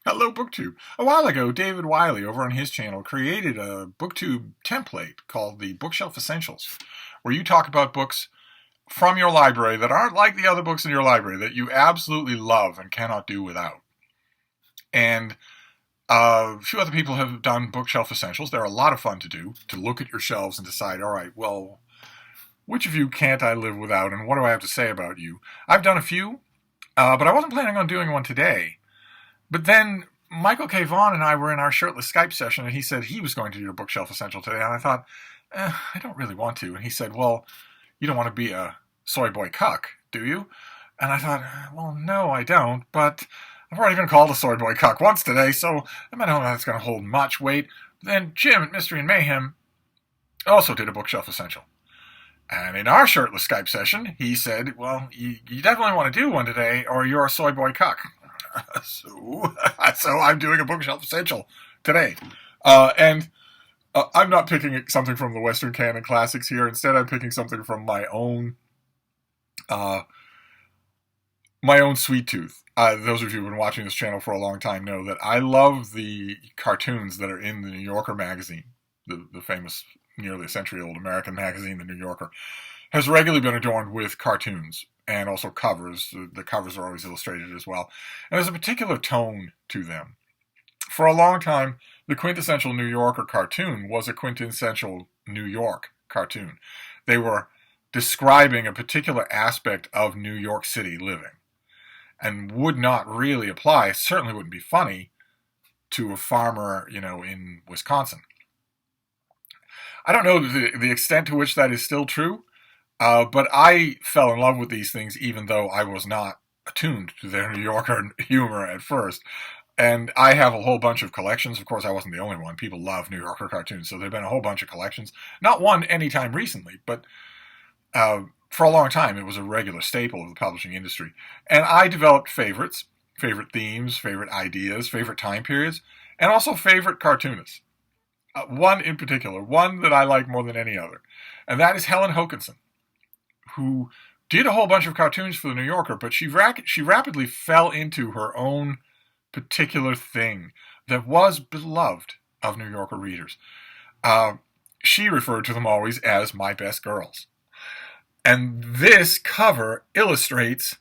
Hello, BookTube. A while ago, David Wiley over on his channel created a BookTube template called the Bookshelf Essentials, where you talk about books from your library that aren't like the other books in your library that you absolutely love and cannot do without. And a few other people have done Bookshelf Essentials. They're a lot of fun to do, to look at your shelves and decide, all right, well, which of you can't I live without, and what do I have to say about you? I've done a few, but I wasn't planning on doing one today. But then Michael K Vaughan and I were in our shirtless Skype session, and he said he was going to do a Bookshelf Essential today, and I thought, I don't really want to. And he said, well, you don't want to be a soy boy cuck, do you? And I thought, well, no, I don't, but I've already been called a soy boy cuck once today, so I don't know if that's going to hold much weight. Then Jim at Mystery and Mayhem also did a Bookshelf Essential. And in our shirtless Skype session, he said, well, you definitely want to do one today, or you're a soy boy cuck. So I'm doing a Bookshelf Essential today. And I'm not picking something from the Western Canon Classics here. Instead, I'm picking something from my own sweet tooth. Those of you who've been watching this channel for a long time know that I love the cartoons that are in the New Yorker magazine, the famous, nearly a century-old American magazine, The New Yorker, has regularly been adorned with cartoons and also covers. The covers are always illustrated as well. And there's a particular tone to them. For a long time, the quintessential New Yorker cartoon was a quintessential New York cartoon. They were describing a particular aspect of New York City living and would not really apply, certainly wouldn't be funny, to a farmer, in Wisconsin. I don't know the extent to which that is still true, but I fell in love with these things even though I was not attuned to their New Yorker humor at first. And I have a whole bunch of collections. Of course, I wasn't the only one. People love New Yorker cartoons, so there have been a whole bunch of collections. Not one anytime recently, but for a long time, it was a regular staple of the publishing industry. And I developed favorites, favorite themes, favorite ideas, favorite time periods, and also favorite cartoonists. One in particular, one that I like more than any other, and that is Helen Hokinson, who did a whole bunch of cartoons for the New Yorker, but she rapidly fell into her own particular thing that was beloved of New Yorker readers. She referred to them always as my best girls. And this cover illustrates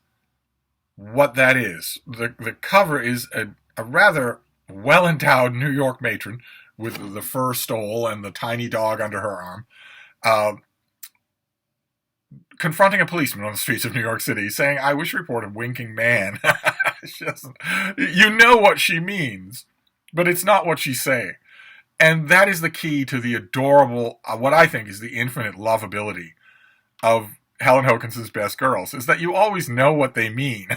what that is. The cover is a rather well-endowed New York matron with the fur stole and the tiny dog under her arm, confronting a policeman on the streets of New York City, saying, "I wish you reported winking man." You know what she means, but it's not what she's saying. And that is the key to the adorable, what I think is the infinite lovability of Helen Hokinson's best girls, is that you always know what they mean,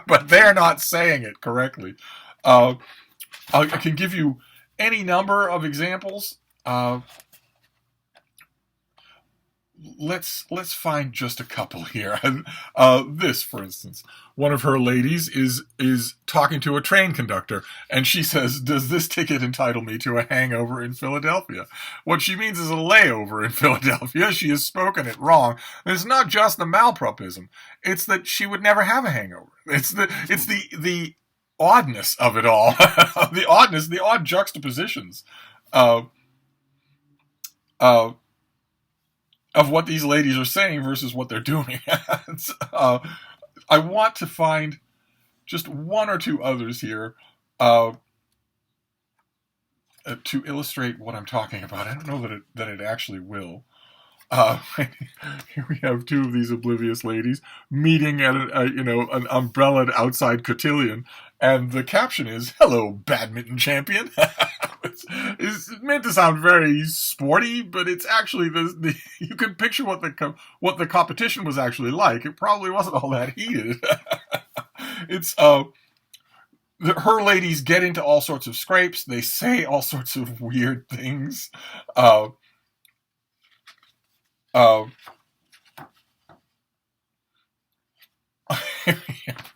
but they're not saying it correctly. I can give you any number of examples. Let's find just a couple here. This, for instance, one of her ladies is talking to a train conductor, and she says, "Does this ticket entitle me to a hangover in Philadelphia?" What she means is a layover in Philadelphia. She has spoken it wrong. And it's not just the malapropism; it's that she would never have a hangover. It's the oddness of it all, the odd juxtapositions of what these ladies are saying versus what they're doing. I want to find just one or two others here to illustrate what I'm talking about. I don't know that it actually will. Here we have two of these oblivious ladies meeting at an umbrellaed outside cotillion, and the caption is, "Hello, badminton champion." It's meant to sound very sporty, but it's actually you can picture what the competition was actually like. It probably wasn't all that heated. It's her ladies get into all sorts of scrapes. They say all sorts of weird things.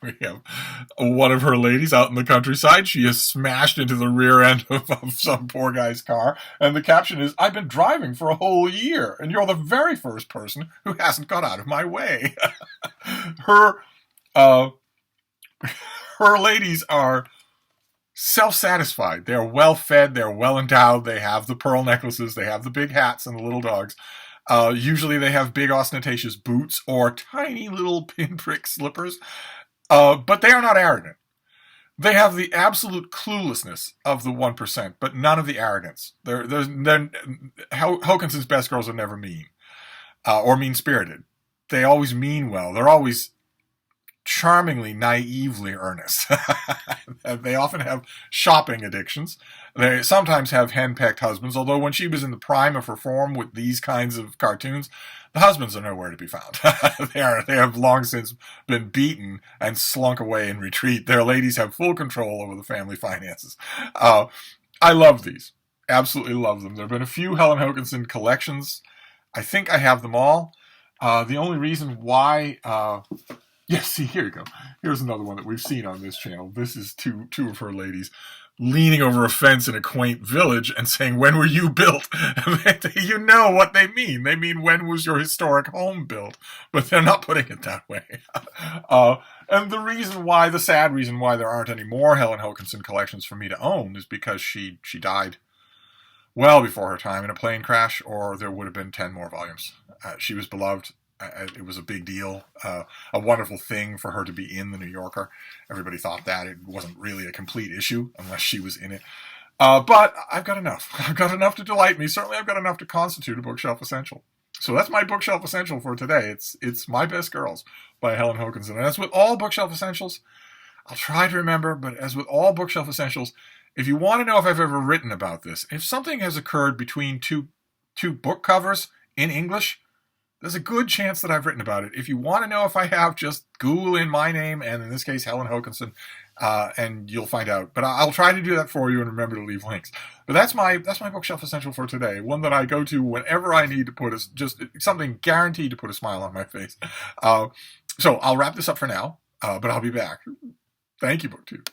We have one of her ladies out in the countryside. She is smashed into the rear end of some poor guy's car, and the caption is, "I've been driving for a whole year, and you're the very first person who hasn't got out of my way." Her ladies are self-satisfied. They're well-fed. They're well-endowed. They have the pearl necklaces. They have the big hats and the little dogs. Usually they have big ostentatious boots or tiny little pinprick slippers. But they are not arrogant. They have the absolute cluelessness of the 1%, but none of the arrogance. Hokinson's best girls are never mean or mean-spirited. They always mean well. They're always charmingly, naively earnest. They often have shopping addictions. They sometimes have henpecked husbands, although when she was in the prime of her form with these kinds of cartoons, the husbands are nowhere to be found. They have long since been beaten and slunk away in retreat. Their ladies have full control over the family finances. I love these. Absolutely love them. There have been a few Helen Hokinson collections. I think I have them all. The only reason why... Yes, see, here you go. Here's another one that we've seen on this channel. This is two of her ladies leaning over a fence in a quaint village and saying, "When were you built?" You know what they mean. They mean, when was your historic home built? But they're not putting it that way. And the sad reason why there aren't any more Helen Hokinson collections for me to own is because she died well before her time in a plane crash, or there would have been 10 more volumes. She was beloved. It was a big deal, a wonderful thing for her to be in the New Yorker. Everybody thought that. It wasn't really a complete issue unless she was in it. But I've got enough. I've got enough to delight me. Certainly I've got enough to constitute a bookshelf essential. So that's my bookshelf essential for today. It's My Best Girls by Helen Hokinson. And as with all bookshelf essentials, I'll try to remember, but as with all bookshelf essentials, if you want to know if I've ever written about this, if something has occurred between two book covers in English, there's a good chance that I've written about it. If you want to know if I have, just Google in my name, and in this case, Helen Hokinson, and you'll find out. But I'll try to do that for you and remember to leave links. But that's my bookshelf essential for today. One that I go to whenever I need to put just something guaranteed to put a smile on my face. So I'll wrap this up for now, but I'll be back. Thank you, BookTube.